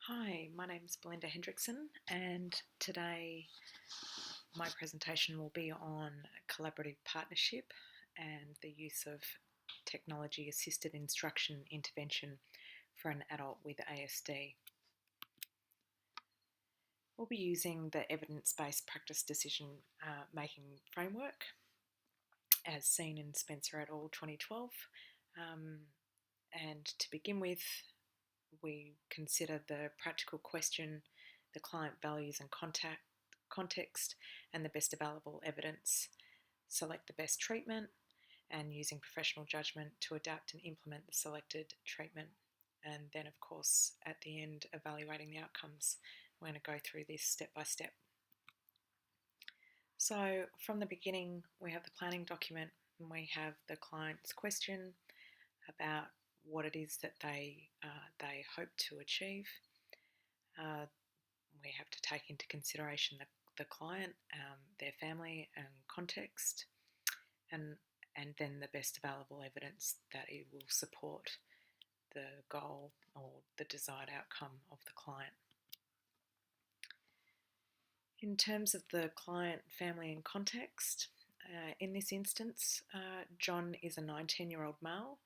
Hi, my name is Belinda Hendrickson, and today my presentation will be on collaborative partnership and the use of technology assisted instruction intervention for an adult with ASD. We'll be using the evidence-based practice decision making framework as seen in Spencer et al. 2012. And to begin with, we consider the practical question, the client values and context, and the best available evidence. Select the best treatment and using professional judgment to adapt and implement the selected treatment. And then, of course, at the end, evaluating the outcomes. We're going to go through this step by step. So from the beginning, we have the planning document and we have the client's question about what it is that they hope to achieve. We have to take into consideration the client, their family and context, and then the best available evidence that it will support the goal or the desired outcome of the client. In terms of the client, family and context, in this instance, John is a 19-year-old male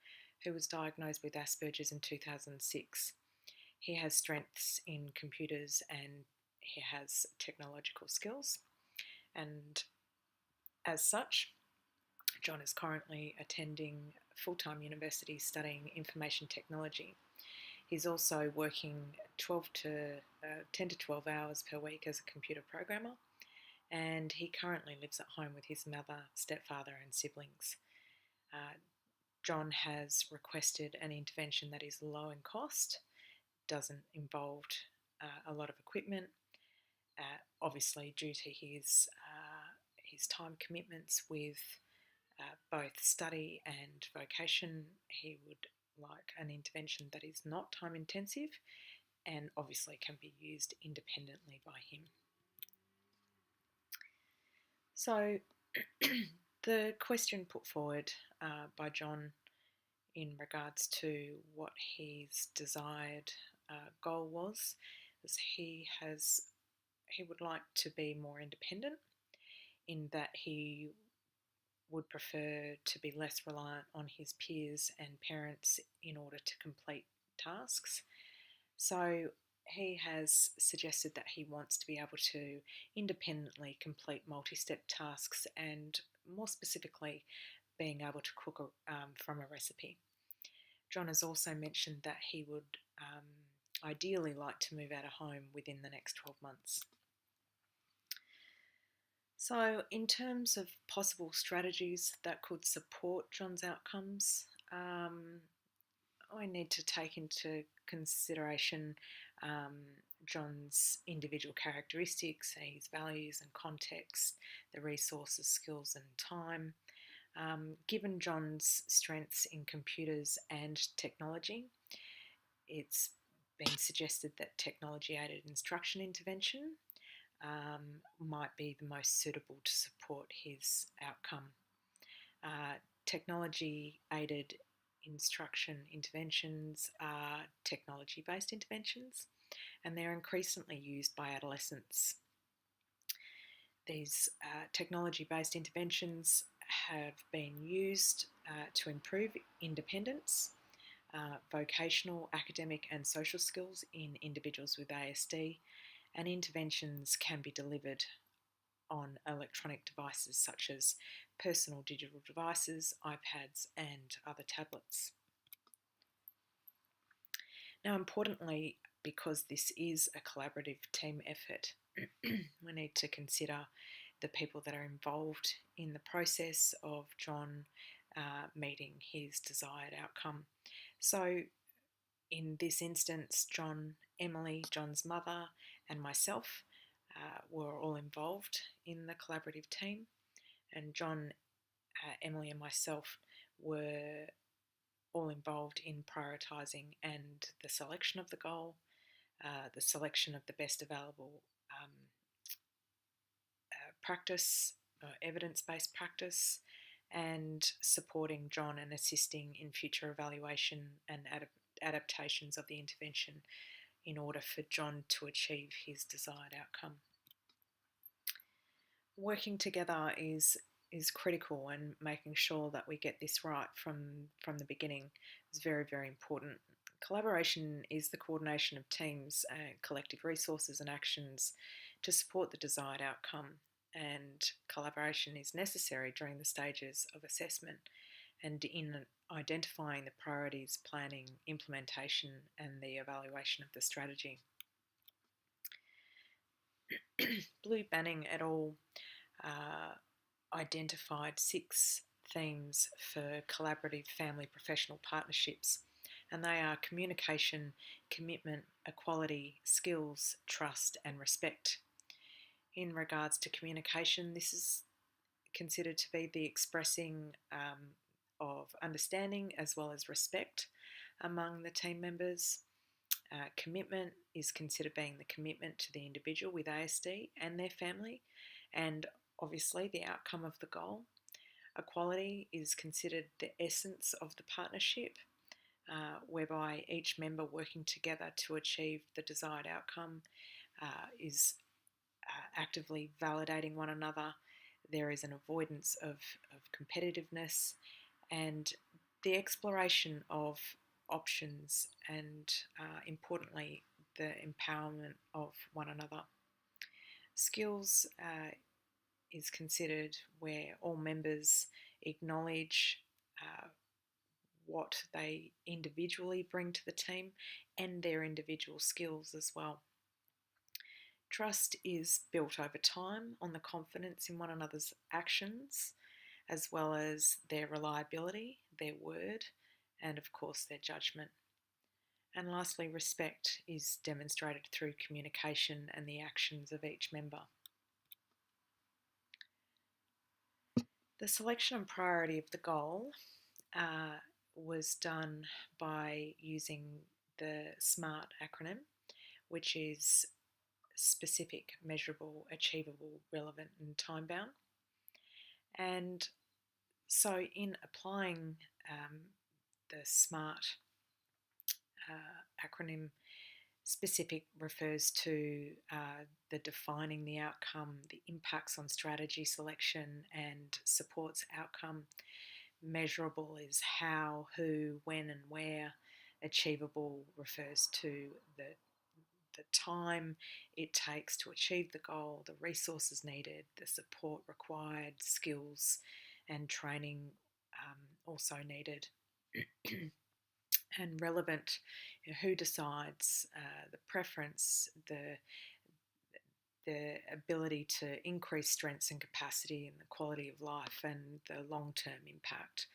who was diagnosed with Asperger's in 2006. He has strengths in computers and he has technological skills. And as such, John is currently attending full-time university studying information technology. He's also working 10 to 12 hours per week as a computer programmer, and he currently lives at home with his mother, stepfather and siblings. John has requested an intervention that is low in cost, doesn't involve a lot of equipment, obviously due to his time commitments with both study and vocation. He would like an intervention that is not time intensive and obviously can be used independently by him. So the question put forward by John in regards to what his desired goal was he would like to be more independent, in that he would prefer to be less reliant on his peers and parents in order to complete tasks. So he has suggested that he wants to be able to independently complete multi-step tasks and more specifically being able to cook from a recipe. John has also mentioned that he would ideally like to move out of home within the next 12 months. So in terms of possible strategies that could support John's outcomes, I need to take into consideration John's individual characteristics, his values and context, the resources, skills and time. Given John's strengths in computers and technology, it's been suggested that technology-aided instruction intervention might be the most suitable to support his outcome. Technology-aided instruction interventions are technology-based interventions, and they're increasingly used by adolescents. These technology-based interventions have been used to improve independence, vocational, academic and social skills in individuals with ASD, and interventions can be delivered on electronic devices such as personal digital devices, iPads and other tablets. Now, importantly, because this is a collaborative team effort, we need to consider the people that are involved in the process of John meeting his desired outcome. So in this instance, John, Emily, John's mother and myself were all involved in the collaborative team, and John, Emily and myself were all involved in prioritising and the selection of the goal, the selection of the best available practice, evidence-based practice, and supporting John and assisting in future evaluation and adaptations of the intervention in order for John to achieve his desired outcome. Working together is critical, and making sure that we get this right from the beginning is very, very important. Collaboration is the coordination of teams, collective resources and actions to support the desired outcome, and collaboration is necessary during the stages of assessment and in identifying the priorities, planning, implementation and the evaluation of the strategy. Blue Banning et al. Identified 6 themes for collaborative family professional partnerships, and they are communication, commitment, equality, skills, trust and respect. In regards to communication, this is considered to be the expressing of understanding as well as respect among the team members. Commitment is considered being the commitment to the individual with ASD and their family, and obviously the outcome of the goal. Equality is considered the essence of the partnership, whereby each member working together to achieve the desired outcome is actively validating one another. There is an avoidance of competitiveness and the exploration of options and, importantly, the empowerment of one another. Skills is considered where all members acknowledge what they individually bring to the team and their individual skills as well. Trust is built over time on the confidence in one another's actions, as well as their reliability, their word, and of course their judgment. And lastly, respect is demonstrated through communication and the actions of each member. The selection and priority of the goal was done by using the SMART acronym, which is specific, measurable, achievable, relevant and time-bound. And so in applying the SMART acronym, specific refers to the defining the outcome, the impacts on strategy selection and supports outcome. Measurable is how, who, when and where. Achievable refers to the time it takes to achieve the goal, the resources needed, the support required, skills and training also needed. And relevant, who decides, the preference, the ability to increase strengths and capacity and the quality of life and the long-term impact.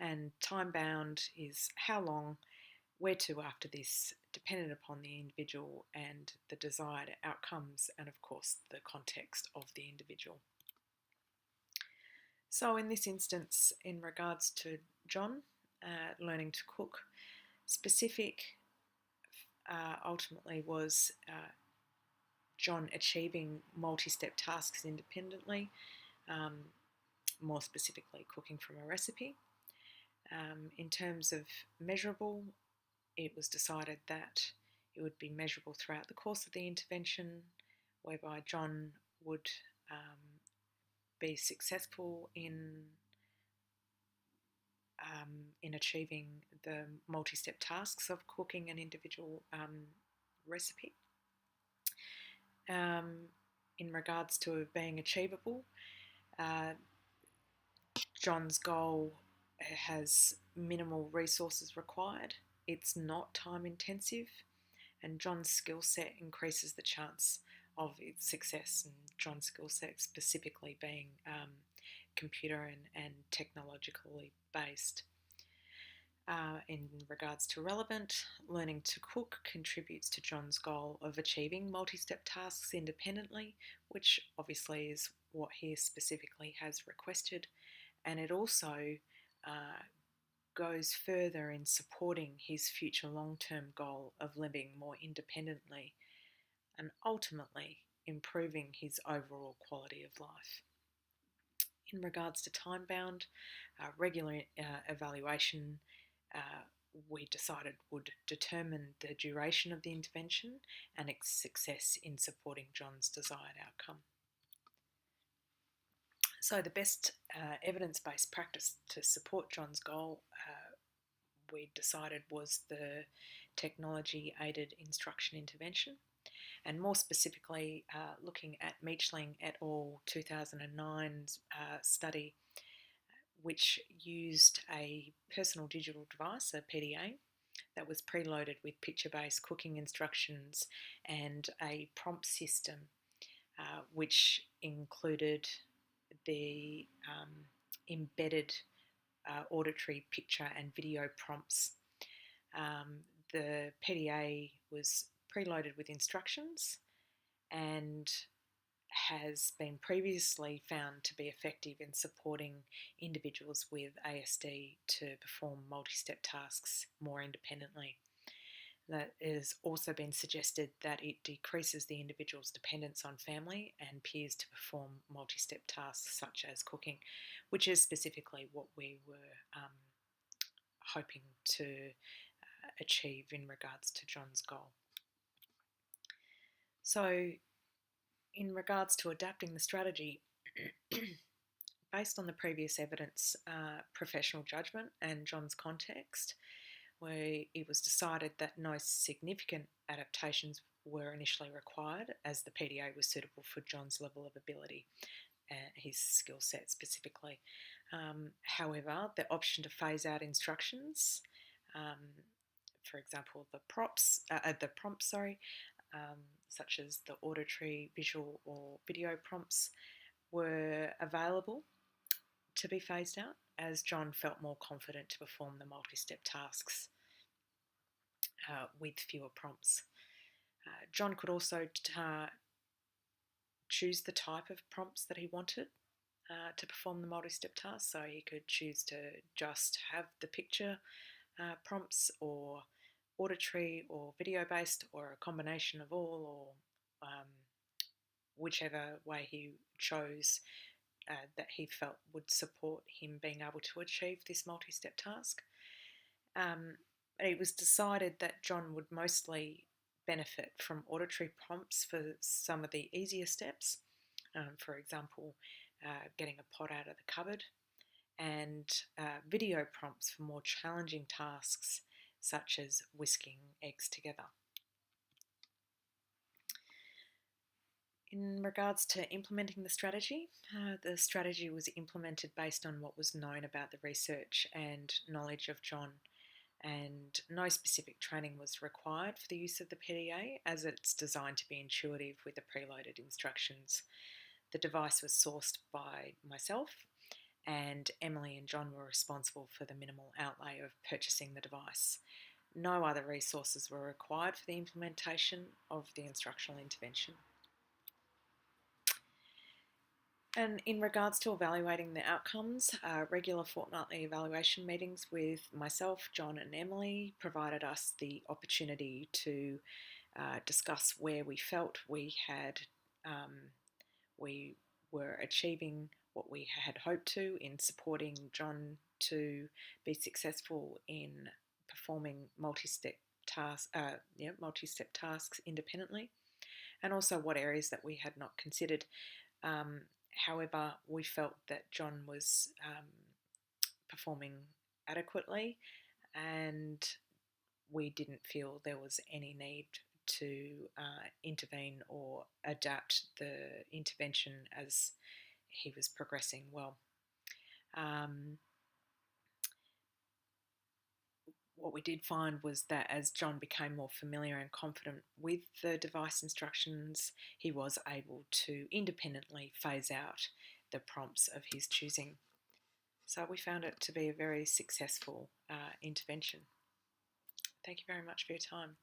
And time-bound is how long, where to after this, dependent upon the individual and the desired outcomes and of course the context of the individual. So in this instance, in regards to John learning to cook, specific ultimately was John achieving multi-step tasks independently, more specifically cooking from a recipe. In terms of measurable, it was decided that it would be measurable throughout the course of the intervention, whereby John would be successful in achieving the multi-step tasks of cooking an individual recipe. In regards to being achievable, John's goal has minimal resources required. It's not time intensive, and John's skill set increases the chance of its success, and John's skill set specifically being computer and technologically based. In regards to relevant, learning to cook contributes to John's goal of achieving multi-step tasks independently, which obviously is what he specifically has requested, and it also goes further in supporting his future long-term goal of living more independently and ultimately improving his overall quality of life. In regards to time-bound, regular evaluation we decided would determine the duration of the intervention and its success in supporting John's desired outcome. So the best evidence-based practice to support John's goal, we decided, was the technology-aided instruction intervention, and more specifically looking at Meachling et al. 2009's study, which used a personal digital device, a PDA, that was preloaded with picture-based cooking instructions and a prompt system, which included the embedded auditory picture and video prompts. The PDA was preloaded with instructions and has been previously found to be effective in supporting individuals with ASD to perform multi-step tasks more independently. That has also been suggested that it decreases the individual's dependence on family and peers to perform multi-step tasks such as cooking, which is specifically what we were hoping to achieve in regards to John's goal. So, in regards to adapting the strategy, based on the previous evidence, professional judgment and John's context, where it was decided that no significant adaptations were initially required, as the PDA was suitable for John's level of ability, his skill set specifically. However, the option to phase out instructions, for example, the prompts, such as the auditory, visual, or video prompts, were available to be phased out as John felt more confident to perform the multi-step tasks with fewer prompts. John could also choose the type of prompts that he wanted to perform the multi-step task, so he could choose to just have the picture prompts, or auditory or video based, or a combination of all, or whichever way he chose that he felt would support him being able to achieve this multi-step task. It was decided that John would mostly benefit from auditory prompts for some of the easier steps, for example, getting a pot out of the cupboard, and video prompts for more challenging tasks such as whisking eggs together. In regards to implementing the strategy was implemented based on what was known about the research and knowledge of John, and no specific training was required for the use of the PDA, as it's designed to be intuitive with the preloaded instructions. The device was sourced by myself, and Emily and John were responsible for the minimal outlay of purchasing the device. No other resources were required for the implementation of the instructional intervention. And in regards to evaluating the outcomes, regular fortnightly evaluation meetings with myself, John and Emily provided us the opportunity to discuss where we felt we were achieving what we had hoped to in supporting John to be successful in performing multi-step tasks independently, and also what areas that we had not considered. However, we felt that John was performing adequately, and we didn't feel there was any need to intervene or adapt the intervention as he was progressing well. What we did find was that as John became more familiar and confident with the device instructions, he was able to independently phase out the prompts of his choosing. So we found it to be a very successful intervention. Thank you very much for your time.